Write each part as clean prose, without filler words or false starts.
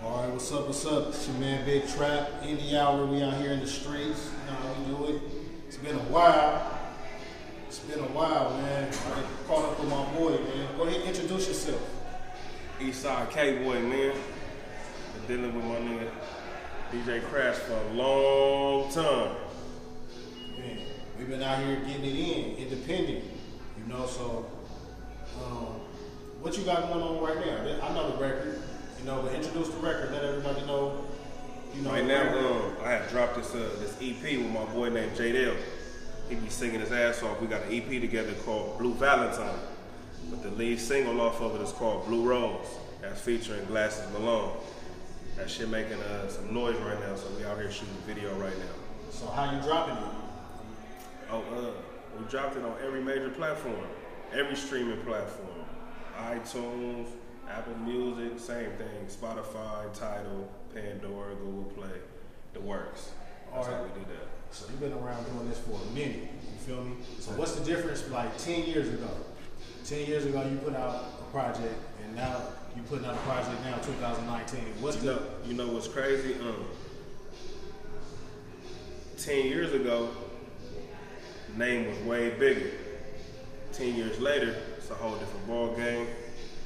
All right, what's up, what's up? It's your man Big Trap. Indie Hour, we out here in the streets. You know how we do it. It's been a while. It's been a while, man. I caught up with my boy, man. Go ahead and introduce yourself. Eastside K-Boy, man. Been dealing with my nigga DJ Crash for a long time. Man, we've been out here getting it in, independent. You know, so what you got going on right now? I know the record. You know, but introduce the record, let everybody know. You know, right now, I have dropped this EP with my boy named J-Dell. He be singing his ass off. We got an EP together called Blue Valentine. But the lead single off of it is called Blue Rose. That's featuring Glasses Malone. That shit making some noise right now, so we out here shooting the video right now. So how you dropping it? We dropped it on every major platform, every streaming platform. iTunes, Apple Music, same thing. Spotify, Tidal, Pandora, Google Play, the works. That's how we do that. So you've been around doing this for a minute, you feel me? So what's the difference like 10 years ago? 10 years ago you put out a project, and now you putting out a project now, 2019. You know what's crazy? 10 years ago, name was way bigger. 10 years later, it's a whole different ball game,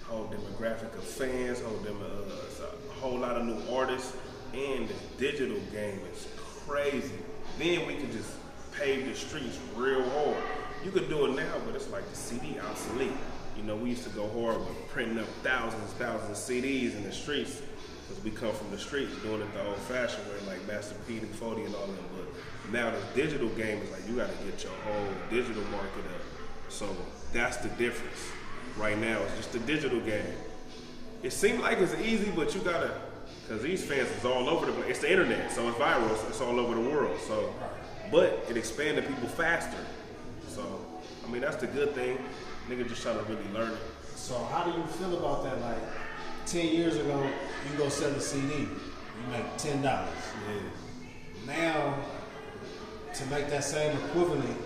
whole demographic of fans, it's a whole lot of new artists, and this digital game is crazy. Then we can just pave the streets real hard. You could do it now, but it's like the CD obsolete. You know, we used to go hard with printing up thousands of CDs in the streets, because we come from the streets, doing it the old-fashioned way, like Master P and 40 and all that. But now this digital game is like, you got to get your whole digital market up. So that's the difference. Right now, it's just the digital game. It seems like it's easy, but you gotta, because these fans is all over the place. It's the internet, so it's viral, so it's all over the world. So, but it expanded people faster. So, I mean, that's the good thing. Nigga just trying to really learn it. So how do you feel about that? Like 10 years ago, you go sell a CD, you make $10. Yeah. Now, to make that same equivalent,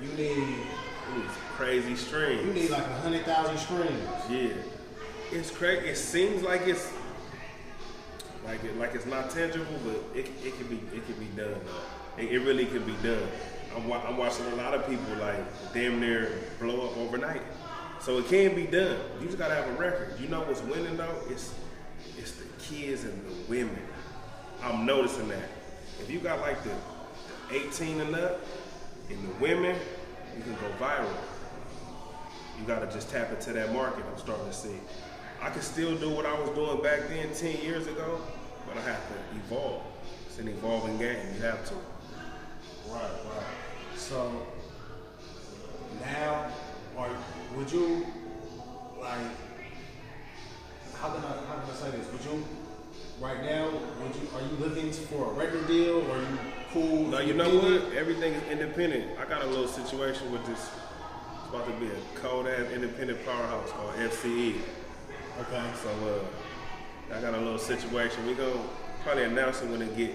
you need crazy streams. You need like 100,000 streams. Yeah, it's crazy. It seems like it's not tangible, but it can be done though. It really can be done. I'm watching a lot of people like damn near blow up overnight. So it can be done. You just gotta have a record. You know what's winning though? It's the kids and the women. I'm noticing that. If you got like the 18 and up and the women, you can go viral. You gotta just tap into that market. I'm starting to see. I can still do what I was doing back then 10 years ago, but I have to evolve. It's an evolving game. You have to. Right. So now, would you like? How can I say this? Would you right now? Are you looking for a record deal, or are you cool? No, you know what? Everything is independent. I got a little situation with this. It's about to be a cold ass independent powerhouse called FCE. Okay. So I got a little situation. We gonna probably announce it when it get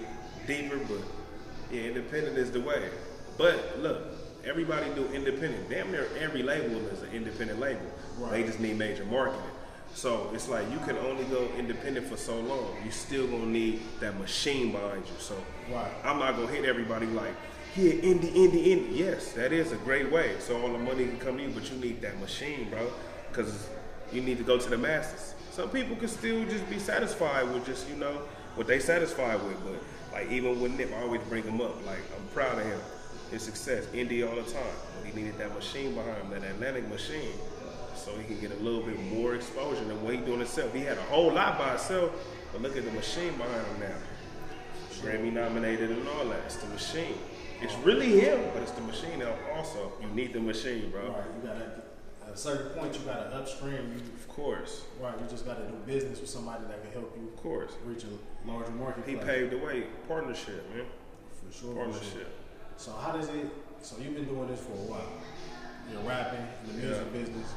deeper, but yeah, independent is the way. But look, everybody do independent. Damn near every label is an independent label. Right. They just need major marketing. So it's like you can only go independent for so long. You still gonna need that machine behind you. So right. I'm not gonna hit everybody like, yeah, indie. Yes, that is a great way. So all the money can come to you, but you need that machine, bro. Because you need to go to the masses. Some people can still just be satisfied with just, you know, what they satisfied with. But like even with Nip, I always bring him up. Like I'm proud of him. His success, indie all the time. But he needed that machine behind him, that Atlantic machine. So he can get a little bit more exposure than what he's doing himself. He had a whole lot by himself, but look at the machine behind him now. Grammy nominated and all that. It's the machine. It's really him, but it's the machine also. You need the machine, bro. Right, you gotta, at a certain point, you gotta upstream. Of course. Right, you just gotta do business with somebody that can help you. Of course. Reach a larger market. He paved the way. Partnership, man. For sure. Partnership. For sure. So how does it, so you've been doing this for a while. You're rapping in the music business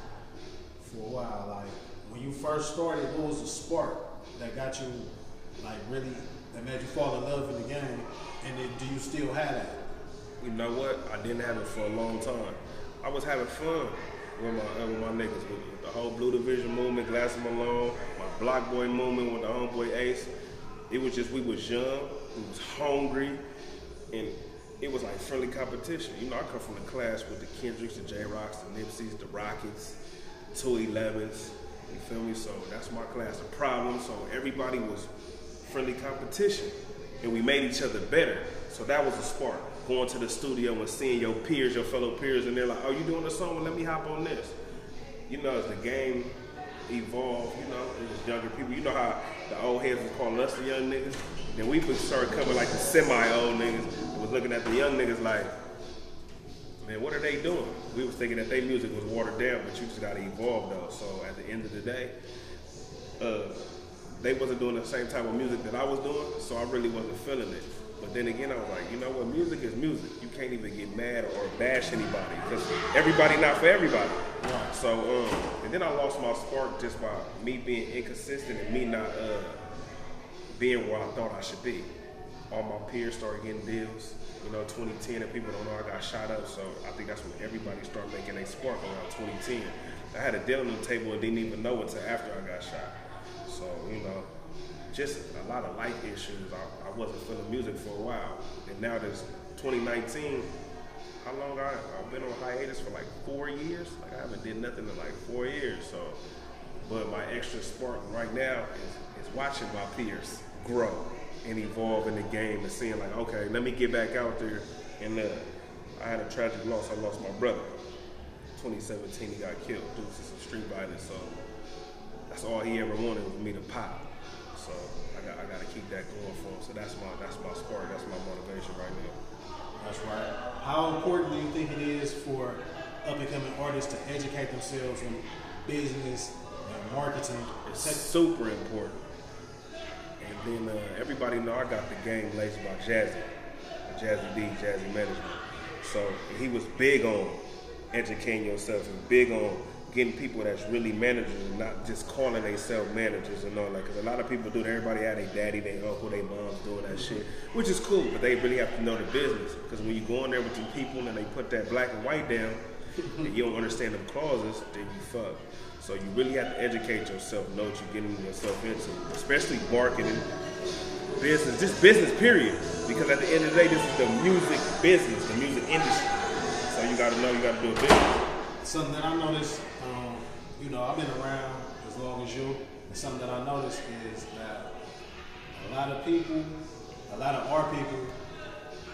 for a while. Like, when you first started, what was the spark that got you, like, really, that made you fall in love in the game? And then, do you still have that? You know what? I didn't have it for a long time. I was having fun with my niggas, with the whole Blue Division movement, Glasses Malone, my Block Boy movement with the homeboy Ace. It was just, we was young, we was hungry, and it was like friendly competition. You know, I come from the class with the Kendricks, the J-Rocks, the Nipseys, the Rockets, 211s, you feel me? So that's my class, the Problem. So everybody was friendly competition, and we made each other better. So that was a spark. Going to the studio and seeing your peers, your fellow peers, and they're like, oh, you doing a song? Well, let me hop on this. You know, as the game evolved, you know, it was younger people. You know how the old heads was calling us the young niggas? Then we started coming like the semi-old niggas and was looking at the young niggas like, man, what are they doing? We was thinking that their music was watered down, but you just gotta evolve though. So at the end of the day, they wasn't doing the same type of music that I was doing, so I really wasn't feeling it. But then again, I was like, you know what, music is music. You can't even get mad or bash anybody, because everybody not for everybody. Right. So, and then I lost my spark just by me being inconsistent and me not being where I thought I should be. All my peers started getting deals. You know, 2010, and people don't know I got shot up, so I think that's when everybody started making a spark around 2010. I had a deal on the table and didn't even know until after I got shot. So, you know, just a lot of life issues. I wasn't feeling music for a while. And now this 2019, how long I've been on hiatus for like 4 years? Like I haven't did nothing in like 4 years. So, but my extra spark right now is watching my peers grow and evolve in the game and seeing like, okay, let me get back out there. And I had a tragic loss. I lost my brother. 2017, he got killed due to some street violence. So that's all he ever wanted was me to pop. So I got to keep that going for him. So that's my spark. That's my motivation right now. That's right. How important do you think it is for up-and-coming artists to educate themselves in business and marketing? It's super important. And then everybody know I got the game laced by Jazzy D, Jazzy Management. So he was big on educating yourself and big on getting people that's really managers and not just calling themselves managers and all that. Because a lot of people do that. Everybody had their daddy, their uncle, their moms doing that shit, which is cool, but they really have to know the business. Because when you go in there with some people and they put that black and white down and you don't understand them clauses, then you fuck. So you really have to educate yourself, know what you're getting yourself into, especially marketing, business, just business period. Because at the end of the day, this is the music business, the music industry. So you gotta know, you gotta do a business. Something that I noticed, you know, I've been around as long as you, and something that I noticed is that a lot of people, a lot of our people,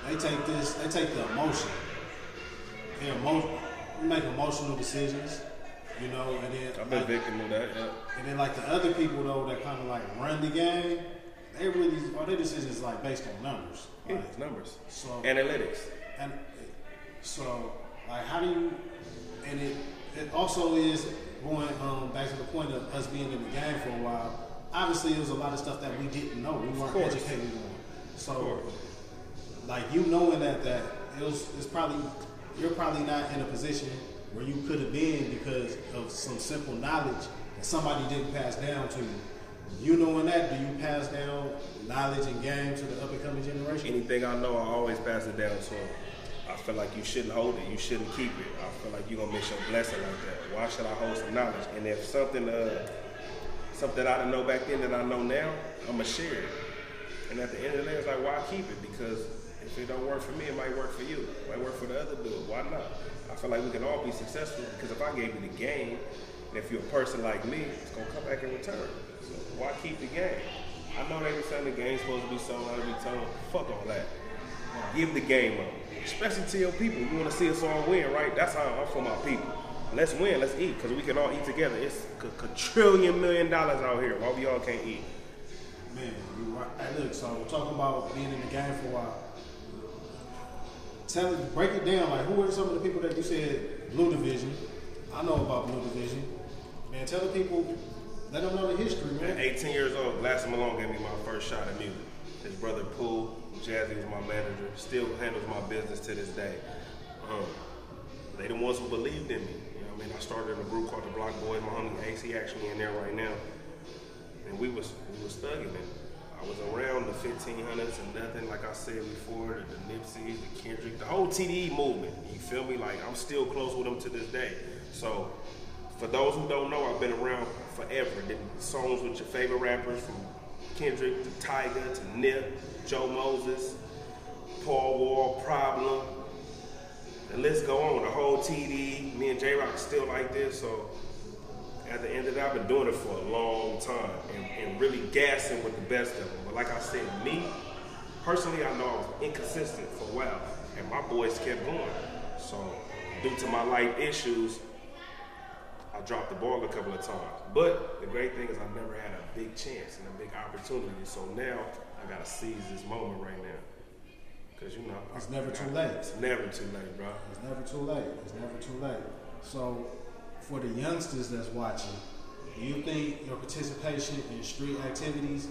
they take the emotion. We make emotional decisions, you know, and then I've been victim of that, yeah. And then like the other people though that kind of like run the game, they really all their decisions is like based on numbers. Yeah, like, it's numbers. So analytics. And so like how do you? And it also is going back to the point of us being in the game for a while. Obviously, there was a lot of stuff that we didn't know. We weren't educated on. So, like you knowing that it's probably you're probably not in a position where you could have been because of some simple knowledge that somebody didn't pass down to you. You knowing that, do you pass down knowledge and game to the up and coming generation? Anything I know, I always pass it down to them. I feel like you shouldn't hold it. You shouldn't keep it. I feel like you're gonna miss your blessing like that. Why should I hold some knowledge? And if something I didn't know back then that I know now, I'ma share it. And at the end of the day, it's like, why keep it? Because if it don't work for me, it might work for you. It might work for the other dude. Why not? I feel like we can all be successful because if I gave you the game, and if you're a person like me, it's gonna come back in return. So why keep the game? I know they were saying the game's supposed to be sold out every time. Fuck all that. Give the game up. Especially to your people. You want to see us all win, right? That's how I'm for my people. Let's win, let's eat, because we can all eat together. It's $1 million out here. Why we all can't eat? Man, you're right. Hey, look, so we're talking about being in the game for a while. Break it down. Like, who are some of the people that you said Blue Division? I know about Blue Division. Man, tell the people, let them know the history, man. 18 years old, Glass Malone gave me my first shot at music. His brother Pooh, Jazzy was my manager, still handles my business to this day. They the ones who believed in me. You know what I mean? I started in a group called the Block Boys. My homie Ace, he actually in there right now. And we was thugging it. I was around the 1500s and nothing, like I said before, the Nipsey, the Kendrick, the whole TDE movement. You feel me? Like, I'm still close with them to this day. So, for those who don't know, I've been around forever. Did songs with your favorite rappers from Kendrick to Tyga to Nip, Joe Moses, Paul Wall, Problem. The list go on. The whole TD. Me and J-Rock still like this. So at the end of it, I've been doing it for a long time and really gassing with the best of them. But like I said, me personally, I know I was inconsistent for a while, and my boys kept going. So due to my life issues, I dropped the ball a couple of times. But the great thing is I never had a big chance and a big opportunity. So now I gotta seize this moment right now. Cause you know, it's never too late. It's never too late, bro. It's never too late. It's never too late. So for the youngsters that's watching, do you think your participation in street activities,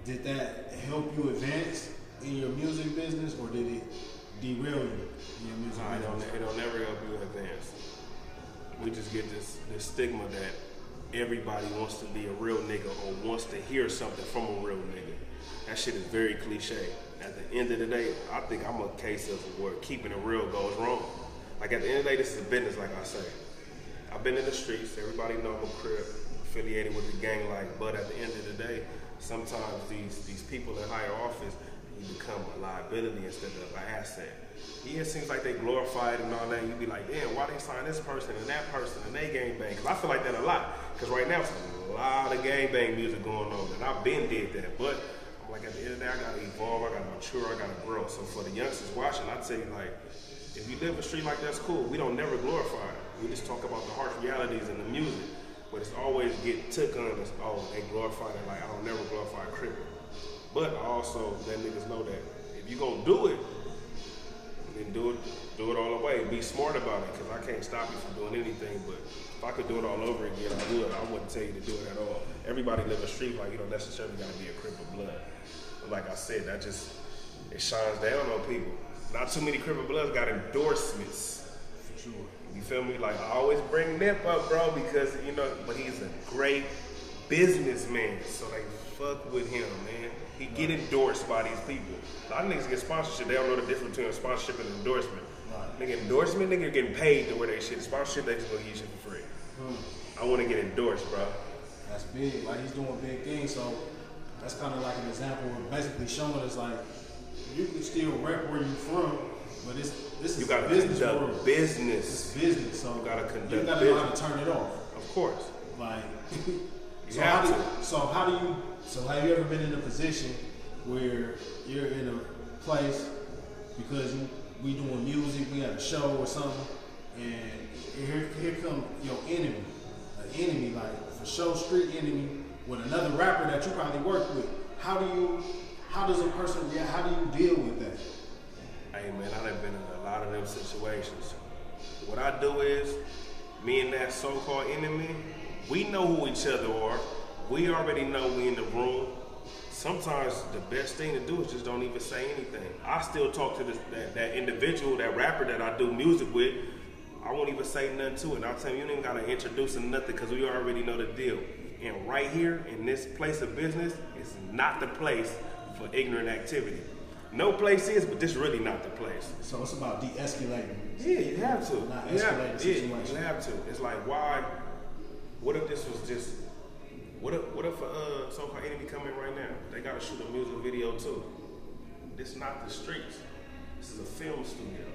did that help you advance in your music business, or did it derail you in your music business? It don't never help you advance. We just get this stigma that everybody wants to be a real nigga or wants to hear something from a real nigga. That shit is very cliche. At the end of the day, I think I'm a case of where keeping it real goes wrong. Like at the end of the day, this is a business, like I say. I've been in the streets. Everybody know I'm a Crip, affiliated with the gang life. But at the end of the day, sometimes these people in higher office, you become a liability instead of an asset. Yeah, it seems like they glorify it and all that. And you be like, damn, why they sign this person and that person and they gang bang? Because I feel like that a lot. Because right now, it's a lot of gang bang music going on. And I've been did that. But I'm like, at the end of the day, I got to evolve, I got to mature, I got to grow. So for the youngsters watching, I tell you, like, if you live a street like that's cool. We don't never glorify it. We just talk about the harsh realities in the music. But it's always get took on as, oh, they glorify it. Like, I don't never glorify a Crip. But I also let niggas know that if you gonna do it, then do it all the way. Be smart about it, because I can't stop you from doing anything. But if I could do it all over again, I would. I wouldn't tell you to do it at all. Everybody live a street like you don't necessarily gotta be a Crip of blood. But like I said, that just, it shines down on people. Not too many Crip of bloods got endorsements. For sure. You feel me? Like, I always bring Nip up, bro, because, you know, but he's a great businessman. So they fuck with him, man. He get endorsed by these people. A lot of niggas get sponsorship. They don't know the difference between a sponsorship and endorsement. Right. Nigga, endorsement, nigga getting paid to wear that shit. Sponsorship, they just gonna give you shit for free. I want to get endorsed, bro. That's big. Like, he's doing big things. So that's kind of like an example of basically showing us, like, you can still rep where you from, but this is you gotta business conduct world. business. It's business, so you gotta conduct you gotta business. know how to turn it off. Of course. Like, so have you ever been in a position where you're in a place because we doing music, we got a show or something, and here come your enemy, an enemy, like for sure street enemy with another rapper that you probably work with. How does a person react? How do you deal with that? Hey man, I done been in a lot of them situations. What I do is, me and that so-called enemy, we know who each other are. We already know we in the room. Sometimes the best thing to do is just don't even say anything. I still talk to that individual, that rapper that I do music with. I won't even say nothing to it. I'll tell you, you don't even gotta introduce him nothing, because we already know the deal. And right here, in this place of business, is not the place for ignorant activity. No place is, but this is really not the place. So it's about de-escalating. Yeah, you have to. Not escalating the situation. You have to. It's like, why? What if this was just? What if a so-called enemy come in right now? They gotta shoot a music video too. This is not the streets. This is a film studio.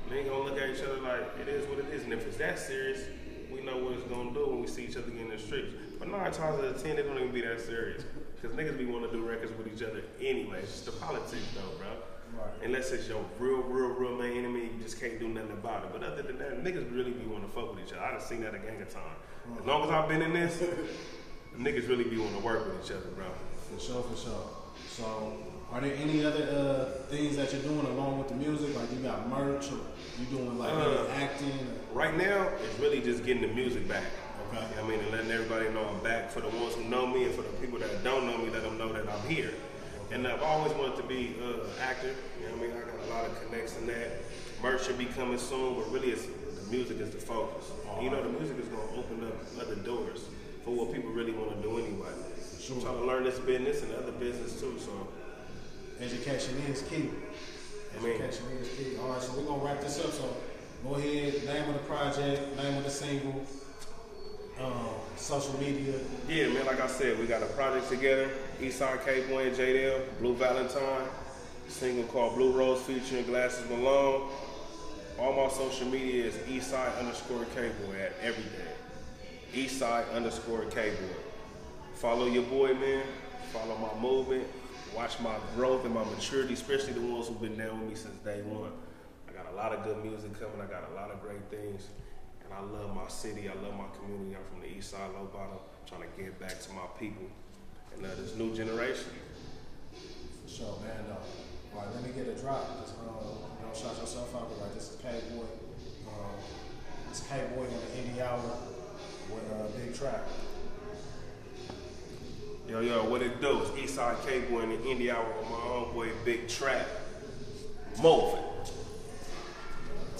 They ain't gonna look at each other like it is what it is. And if it's that serious, we know what it's gonna do when we see each other again in the streets. But 9 times out of 10, it don't even be that serious. Because niggas be wanting to do records with each other anyway. It's just the politics though, bro. Right. Unless it's your real main enemy, you just can't do nothing about it. But other than that, niggas really be wanting to fuck with each other. I done seen that a gang of time. Right. As long as I've been in this, niggas really be wanting to work with each other, bro. For sure. So, are there any other things that you're doing along with the music? Like, you got merch, or you doing like acting? Or? Right now, it's really just getting the music back. Okay. You know what I mean? And letting everybody know I'm back. For the ones who know me, and for the people that don't know me, let them know that I'm here. Okay. And I've always wanted to be an actor. You know what I mean? I got a lot of connects in that. Merch should be coming soon, but really, the music is the focus. And you know, the music is going to open up other doors for what people really want to do anyway. Sure. I'm trying to learn this business and other business too. So education is key. Education is key. All right, so we're gonna wrap this up. So go ahead, name of the project, name of the single. social media? Yeah, man, like I said, we got a project together. Eastside K-Boy and JDL, Blue Valentine. Single called Blue Rose featuring Glasses Malone. All my social media is Eastside_K-Boy at every day. Eastside_K-Boy. Follow your boy, man. Follow my movement. Watch my growth and my maturity, especially the ones who've been down with me since day one. I got a lot of good music coming. I got a lot of great things. And I love my city. I love my community. I'm from the East Side, Low Bottom. Trying to give back to my people and this new generation. For sure, man. All right, let me get a drop. Just, shout yourself out. Like, this is K-Boy. This is K-Boy on the Indie Hour with Big Trap. Yo, what it do? It's Eastside K-Boy in the Indie Hour with my homeboy Big Trap. Moving.